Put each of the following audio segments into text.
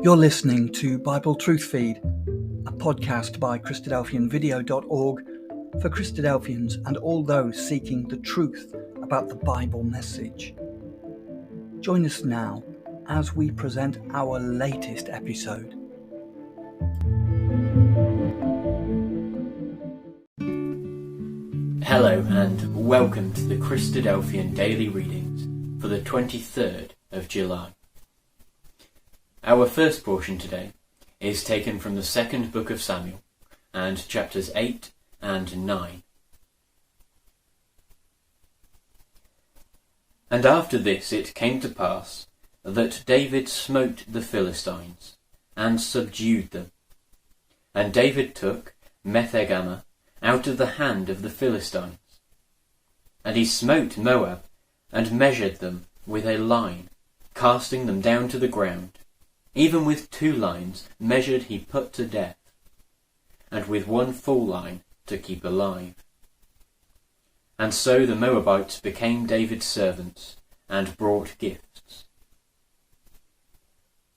You're listening to Bible Truth Feed, a podcast by christadelphianvideo.org for Christadelphians and all those seeking the truth about the Bible message. Join us now as we present our latest episode. Hello and welcome to the Christadelphian Daily Readings for the 23rd of July. Our first portion today is taken from the second book of Samuel and chapters 8 and 9. And after this it came to pass that David smote the Philistines and subdued them. And David took Methegama out of the hand of the Philistines. And he smote Moab and measured them with a line, casting them down to the ground. Even with 2 lines measured he put to death, and with 1 full line to keep alive. And so the Moabites became David's servants, and brought gifts.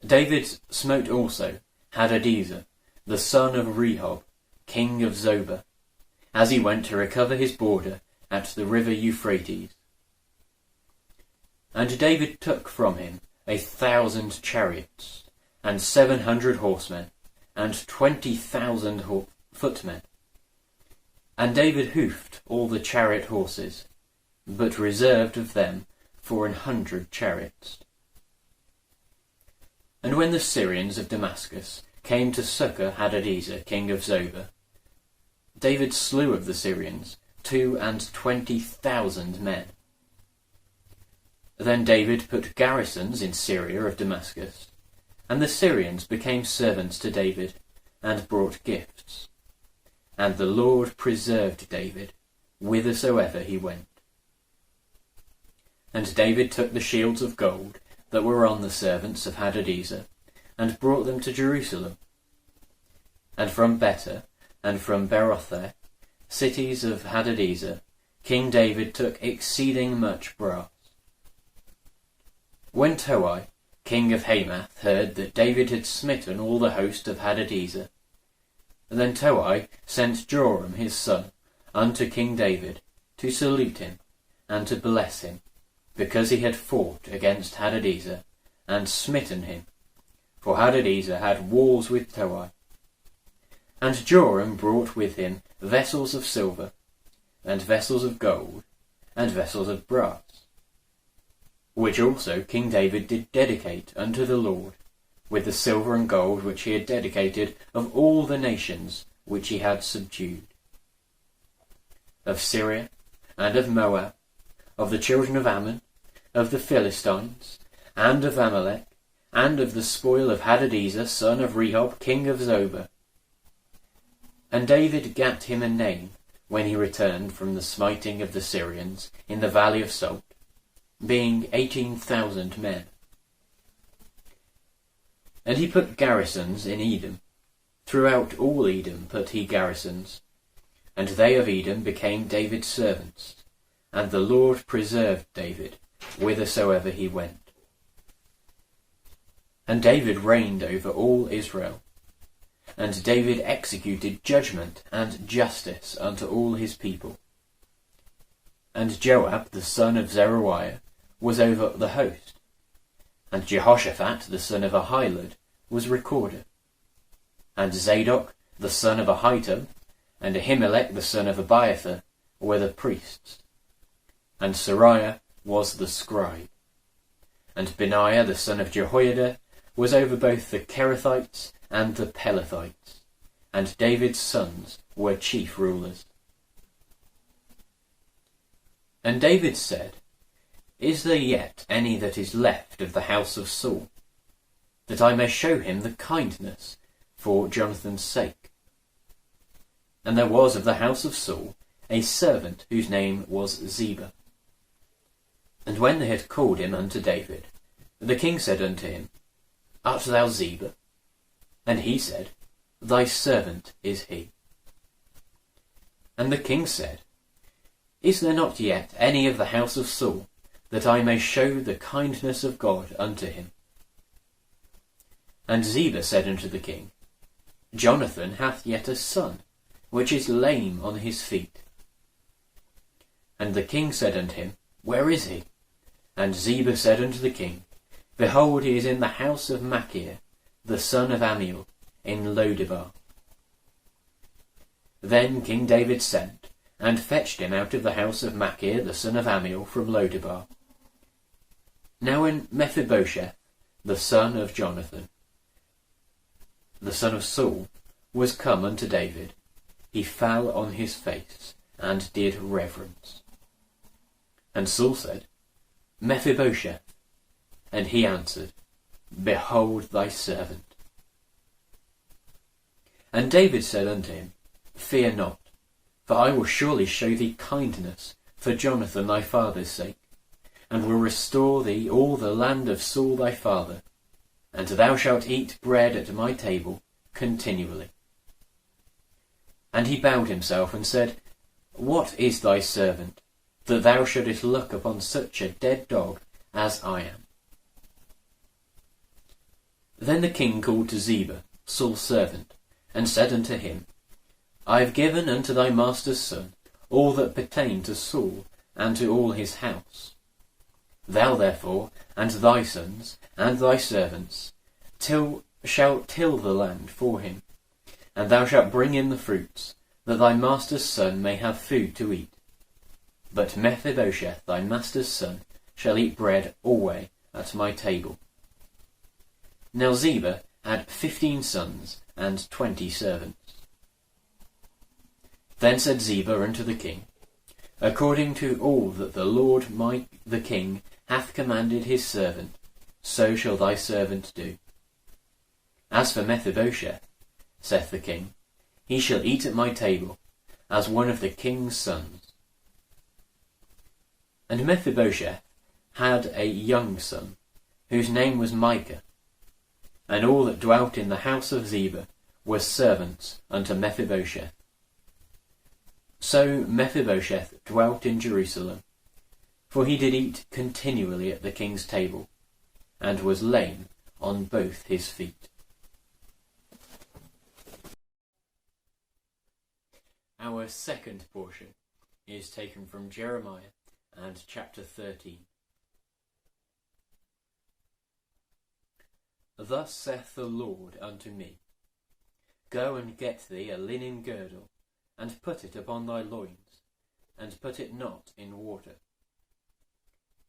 David smote also Hadadezer, the son of Rehob, king of Zobah, as he went to recover his border at the river Euphrates. And David took from him 1,000 chariots, and 700 horsemen, and 20,000 footmen. And David hoofed all the chariot horses, but reserved of them 400 chariots. And when the Syrians of Damascus came to succour Hadadezer, king of Zobah, David slew of the Syrians 22,000 men. Then David put garrisons in Syria of Damascus, and the Syrians became servants to David, and brought gifts. And the Lord preserved David, whithersoever he went. And David took the shields of gold that were on the servants of Hadadezer, and brought them to Jerusalem. And from Betah, and from Berothah, cities of Hadadezer, King David took exceeding much brass. When Toi, king of Hamath, heard that David had smitten all the host of Hadadezer, then Toi sent Joram his son unto King David to salute him and to bless him, because he had fought against Hadadezer and smitten him, for Hadadezer had wars with Toi. And Joram brought with him vessels of silver, and vessels of gold, and vessels of brass, which also King David did dedicate unto the Lord, with the silver and gold which he had dedicated of all the nations which he had subdued, of Syria, and of Moab, of the children of Ammon, of the Philistines, and of Amalek, and of the spoil of Hadadezer, son of Rehob, king of Zobah. And David gat him a name when he returned from the smiting of the Syrians in the valley of Salt, being 18,000 men. And he put garrisons in Edom. Throughout all Edom put he garrisons, and they of Edom became David's servants, and the Lord preserved David, whithersoever he went. And David reigned over all Israel, and David executed judgment and justice unto all his people. And Joab the son of Zeruiah was over the host, and Jehoshaphat the son of Ahilud was recorder, and Zadok the son of Ahitub, and Ahimelech the son of Abiathar were the priests, and Sariah was the scribe, and Benaiah the son of Jehoiada was over both the Kerethites and the Pelethites, and David's sons were chief rulers. And David said, Is there yet any that is left of the house of Saul, that I may show him the kindness for Jonathan's sake? And there was of the house of Saul a servant whose name was Ziba. And when they had called him unto David, the king said unto him, Art thou Ziba? And he said, Thy servant is he. And the king said, Is there not yet any of the house of Saul, that I may show the kindness of God unto him? And Ziba said unto the king, Jonathan hath yet a son, which is lame on his feet. And the king said unto him, Where is he? And Ziba said unto the king, Behold, he is in the house of Machir, the son of Ammiel, in Lodebar. Then King David sent, and fetched him out of the house of Machir, the son of Ammiel, from Lodebar. Now when Mephibosheth, the son of Jonathan, the son of Saul, was come unto David, he fell on his face, and did reverence. And Saul said, Mephibosheth. And he answered, Behold thy servant. And David said unto him, Fear not, for I will surely show thee kindness for Jonathan thy father's sake, and will restore thee all the land of Saul thy father, and thou shalt eat bread at my table continually. And he bowed himself and said, What is thy servant, that thou shouldest look upon such a dead dog as I am? Then the king called to Ziba, Saul's servant, and said unto him, I have given unto thy master's son all that pertained to Saul and to all his house. Thou therefore, and thy sons, and thy servants, shalt till the land for him, and thou shalt bring in the fruits, that thy master's son may have food to eat. But Mephibosheth thy master's son shall eat bread alway at my table. Now Ziba had 15 sons and 20 servants. Then said Ziba unto the king, According to all that the Lord the king hath commanded his servant, so shall thy servant do. As for Mephibosheth, saith the king, he shall eat at my table, as one of the king's sons. And Mephibosheth had a young son, whose name was Micah, and all that dwelt in the house of Ziba were servants unto Mephibosheth. So Mephibosheth dwelt in Jerusalem, for he did eat continually at the king's table, and was lame on both his feet. Our second portion is taken from Jeremiah and chapter 13. Thus saith the Lord unto me, Go and get thee a linen girdle, and put it upon thy loins, and put it not in water.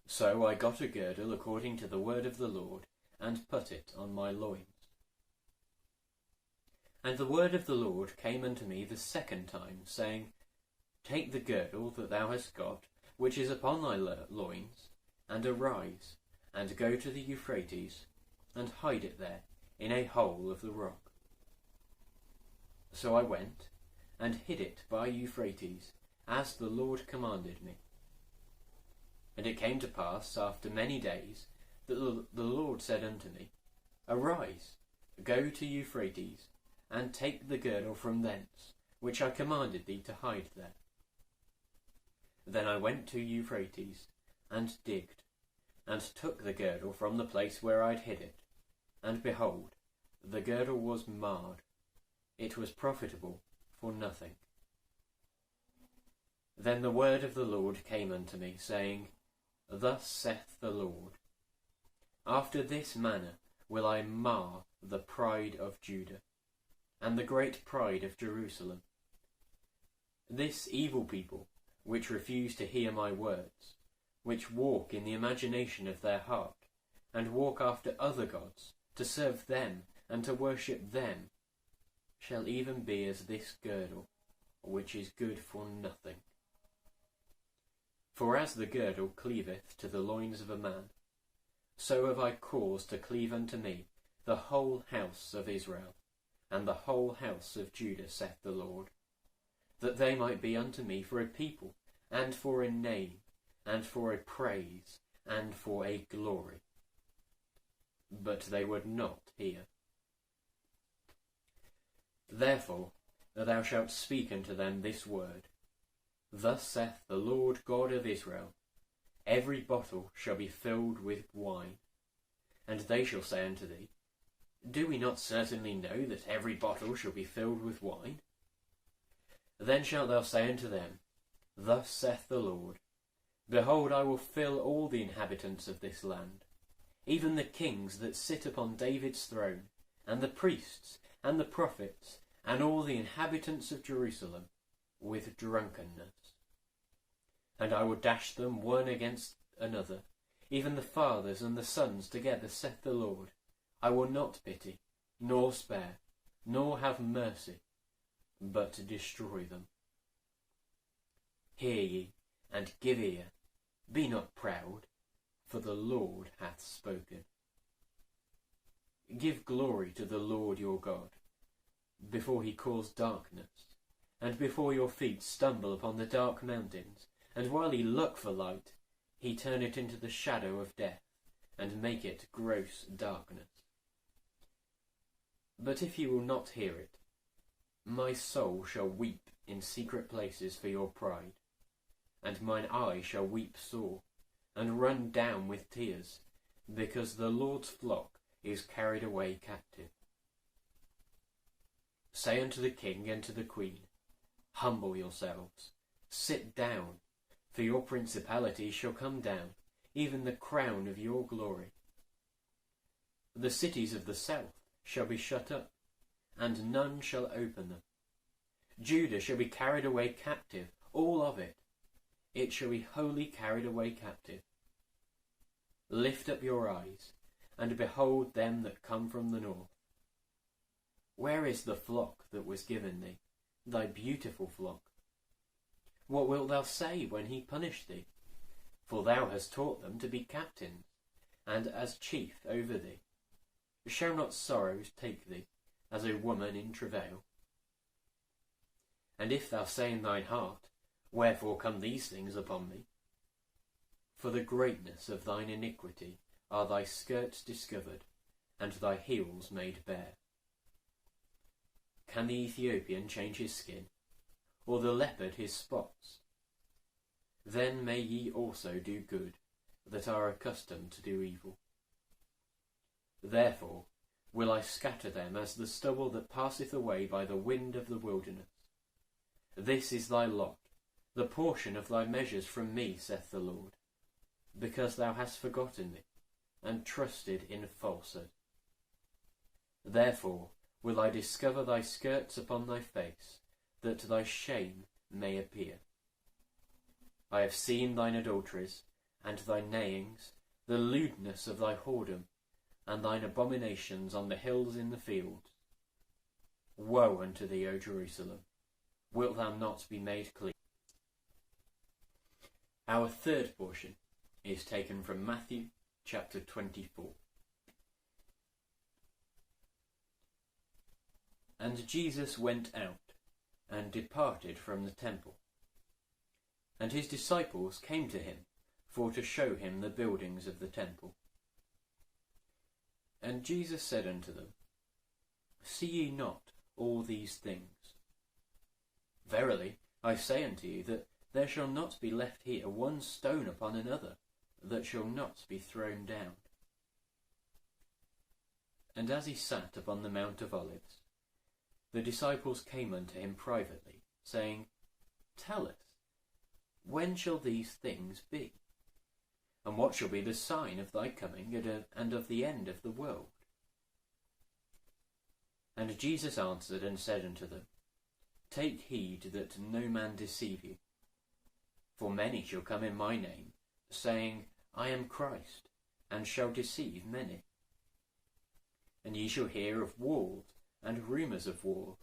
So I got a girdle according to the word of the Lord, and put it on my loins. And the word of the Lord came unto me the second time, saying, Take the girdle that thou hast got, which is upon thy loins, and arise, and go to the Euphrates, and hide it there, in a hole of the rock. So I went, and hid it by Euphrates, as the Lord commanded me. And it came to pass, after many days, that the Lord said unto me, Arise, go to Euphrates, and take the girdle from thence, which I commanded thee to hide there. Then I went to Euphrates, and digged, and took the girdle from the place where I had hid it, and behold, the girdle was marred, it was profitable for nothing. Then the word of the Lord came unto me, saying, Thus saith the Lord, After this manner will I mar the pride of Judah, and the great pride of Jerusalem. This evil people, which refuse to hear my words, which walk in the imagination of their heart, and walk after other gods, to serve them and to worship them, shall even be as this girdle, which is good for nothing. For as the girdle cleaveth to the loins of a man, so have I caused to cleave unto me the whole house of Israel, and the whole house of Judah, saith the Lord, that they might be unto me for a people, and for a name, and for a praise, and for a glory. But they would not hear. Therefore thou shalt speak unto them this word, Thus saith the Lord God of Israel, Every bottle shall be filled with wine. And they shall say unto thee, Do we not certainly know that every bottle shall be filled with wine? Then shalt thou say unto them, Thus saith the Lord, Behold, I will fill all the inhabitants of this land, even the kings that sit upon David's throne, and the priests, and the prophets, and all the inhabitants of Jerusalem, with drunkenness. And I will dash them one against another, even the fathers and the sons together, saith the Lord. I will not pity, nor spare, nor have mercy, but destroy them. Hear ye, and give ear, be not proud, for the Lord hath spoken. Give glory to the Lord your God, before he cause darkness, and before your feet stumble upon the dark mountains, and while ye look for light, he turn it into the shadow of death, and make it gross darkness. But if ye will not hear it, my soul shall weep in secret places for your pride, and mine eye shall weep sore, and run down with tears, because the Lord's flock is carried away captive. Say unto the king and to the queen, Humble yourselves, sit down, for your principality shall come down, even the crown of your glory. The cities of the south shall be shut up, and none shall open them. Judah shall be carried away captive, all of it. It shall be wholly carried away captive. Lift up your eyes, and behold them that come from the north. Where is the flock that was given thee, thy beautiful flock? What wilt thou say when he punish thee? For thou hast taught them to be captains, and as chief over thee. Shall not sorrows take thee, as a woman in travail? And if thou say in thine heart, Wherefore come these things upon me? For the greatness of thine iniquity are thy skirts discovered, and thy heels made bare. Can the Ethiopian change his skin, or the leopard his spots? Then may ye also do good, that are accustomed to do evil. Therefore will I scatter them as the stubble that passeth away by the wind of the wilderness. This is thy lot, the portion of thy measures from me, saith the Lord, because thou hast forgotten me, and trusted in falsehood. Therefore will I discover thy skirts upon thy face, that thy shame may appear. I have seen thine adulteries, and thy neighings, the lewdness of thy whoredom, and thine abominations on the hills in the fields. Woe unto thee, O Jerusalem! Wilt thou not be made clean? Our third portion is taken from Matthew chapter 24. And Jesus went out, and departed from the temple. And his disciples came to him, for to show him the buildings of the temple. And Jesus said unto them, See ye not all these things? Verily I say unto you, that there shall not be left here one stone upon another, that shall not be thrown down. And as he sat upon the Mount of Olives, the disciples came unto him privately, saying, Tell us, when shall these things be? And what shall be the sign of thy coming, and of the end of the world? And Jesus answered and said unto them, Take heed that no man deceive you. For many shall come in my name, saying, I am Christ, and shall deceive many. And ye shall hear of wars and rumours of wars.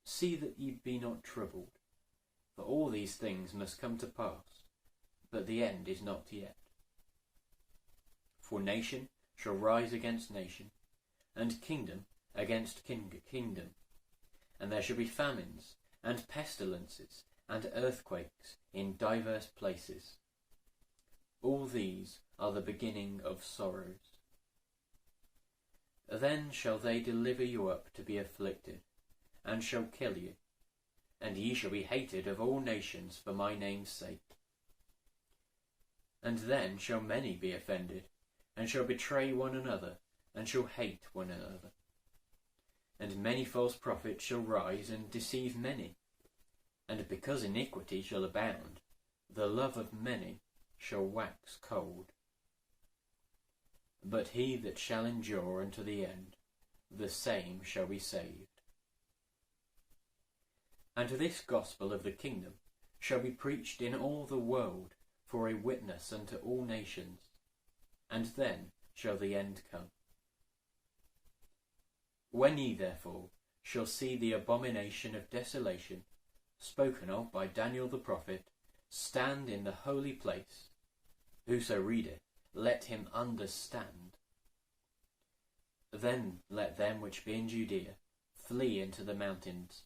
See that ye be not troubled, for all these things must come to pass, but the end is not yet. For nation shall rise against nation, and kingdom against kingdom, and there shall be famines, and pestilences, and earthquakes in divers places. All these are the beginning of sorrows. Then shall they deliver you up to be afflicted, and shall kill you, and ye shall be hated of all nations for my name's sake. And then shall many be offended, and shall betray one another, and shall hate one another. And many false prophets shall rise and deceive many. And because iniquity shall abound, the love of many shall wax cold. But he that shall endure unto the end, the same shall be saved. And this gospel of the kingdom shall be preached in all the world for a witness unto all nations, and then shall the end come. When ye therefore shall see the abomination of desolation, spoken of by Daniel the prophet, stand in the holy place, whoso readeth, let him understand. Then let them which be in Judea flee into the mountains.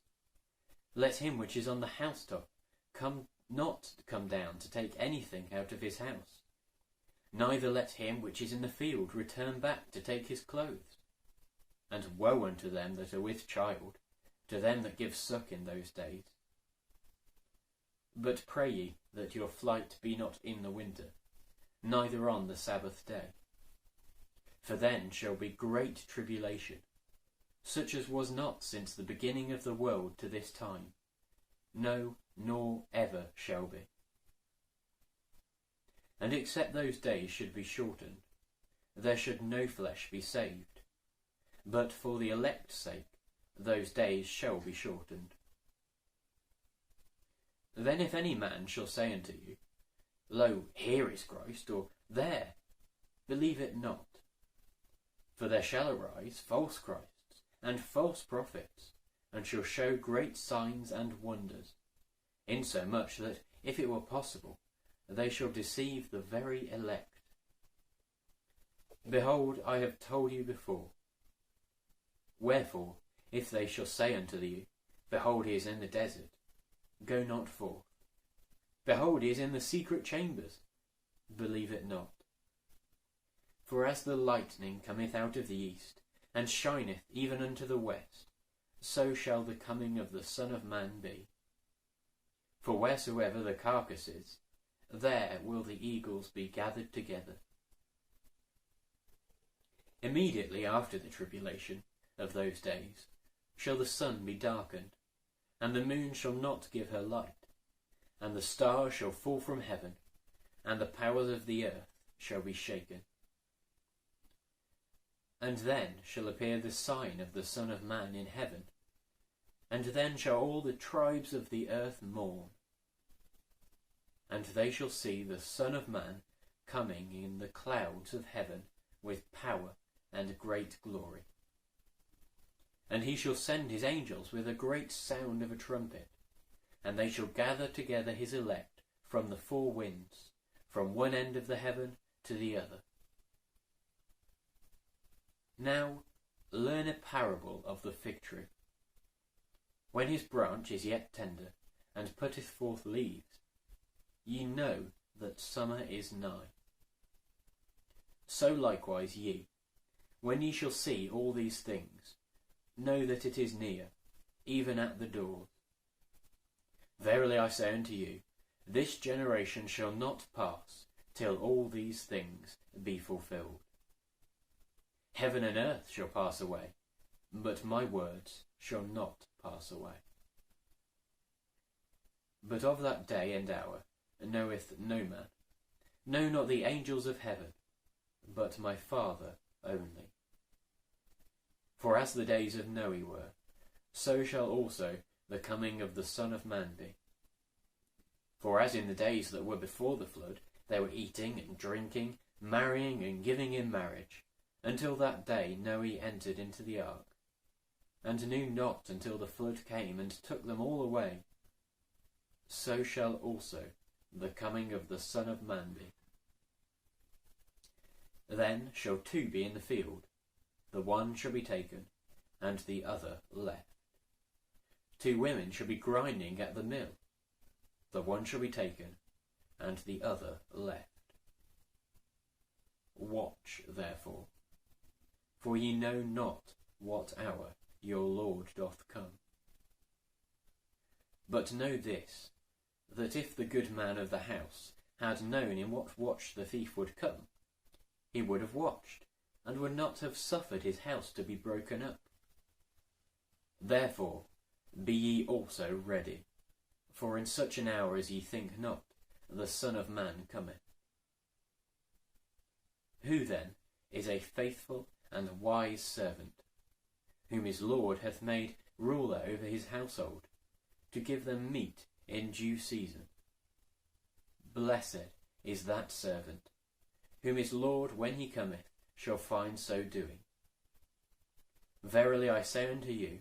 Let him which is on the housetop not come down to take anything out of his house. Neither let him which is in the field return back to take his clothes. And woe unto them that are with child, to them that give suck in those days. But pray ye that your flight be not in the winter, neither on the Sabbath day. For then shall be great tribulation, such as was not since the beginning of the world to this time, no, nor ever shall be. And except those days should be shortened, there should no flesh be saved. But for the elect's sake, those days shall be shortened. Then if any man shall say unto you, Lo, here is Christ, or there, believe it not. For there shall arise false Christs, and false prophets, and shall show great signs and wonders, insomuch that, if it were possible, they shall deceive the very elect. Behold, I have told you before. Wherefore, if they shall say unto you, Behold, he is in the desert, go not forth. Behold, he is in the secret chambers, believe it not. For as the lightning cometh out of the east, and shineth even unto the west, so shall the coming of the Son of Man be. For wheresoever the carcass is, there will the eagles be gathered together. Immediately after the tribulation of those days shall the sun be darkened, and the moon shall not give her light, and the stars shall fall from heaven, and the powers of the earth shall be shaken. And then shall appear the sign of the Son of Man in heaven, and then shall all the tribes of the earth mourn. And they shall see the Son of Man coming in the clouds of heaven with power and great glory. And he shall send his angels with a great sound of a trumpet, and they shall gather together his elect from the four winds, from one end of the heaven to the other. Now learn a parable of the fig tree. When his branch is yet tender, and putteth forth leaves, ye know that summer is nigh. So likewise ye, when ye shall see all these things, know that it is near, even at the doors. Verily I say unto you, this generation shall not pass till all these things be fulfilled. Heaven and earth shall pass away, but my words shall not pass away. But of that day and hour knoweth no man, no, not the angels of heaven, but my Father only. For as the days of Noe were, so shall also the coming of the Son of Man be. For as in the days that were before the flood, they were eating and drinking, marrying and giving in marriage, until that day Noe entered into the ark, and knew not until the flood came and took them all away, so shall also the coming of the Son of Man be. Then shall two be in the field, the one shall be taken, and the other left. Two women shall be grinding at the mill, the one shall be taken, and the other left. Watch therefore, for ye know not what hour your Lord doth come. But know this, that if the good man of the house had known in what watch the thief would come, he would have watched, and would not have suffered his house to be broken up. Therefore be ye also ready, for in such an hour as ye think not, the Son of Man cometh. Who then is a faithful and wise servant, whom his Lord hath made ruler over his household, to give them meat in due season? Blessed is that servant, whom his Lord, when he cometh, shall find so doing. Verily I say unto you,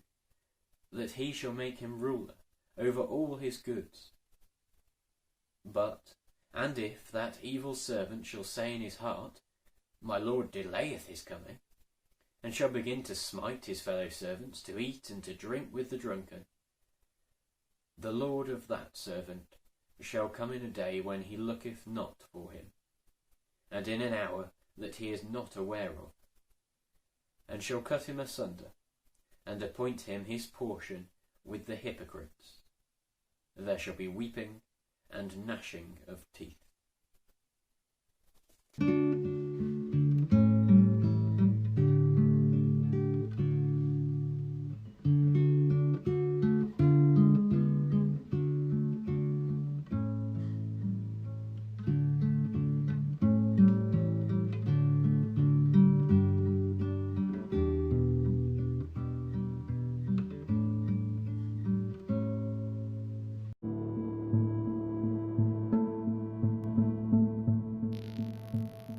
that he shall make him ruler over all his goods. But, and if that evil servant shall say in his heart, My Lord delayeth his coming, and shall begin to smite his fellow servants, to eat and to drink with the drunken, the Lord of that servant shall come in a day when he looketh not for him, and in an hour that he is not aware of, and shall cut him asunder, and appoint him his portion with the hypocrites. There shall be weeping and gnashing of teeth.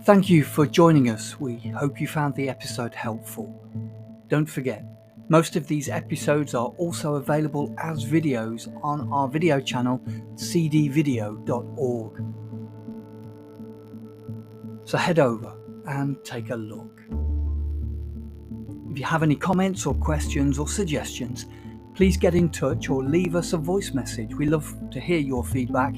Thank you for joining us. We hope you found the episode helpful. Don't forget, most of these episodes are also available as videos on our video channel, cdvideo.org. So head over and take a look. If you have any comments or questions or suggestions, please get in touch or leave us a voice message. We love to hear your feedback.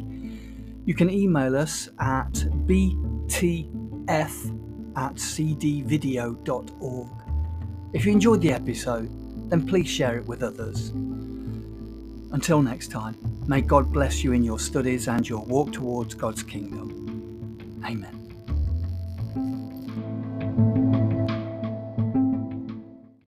You can email us at btf@cdvideo.org. If you enjoyed the episode, then please share it with others. Until next time, may God bless you in your studies and your walk towards God's kingdom. Amen.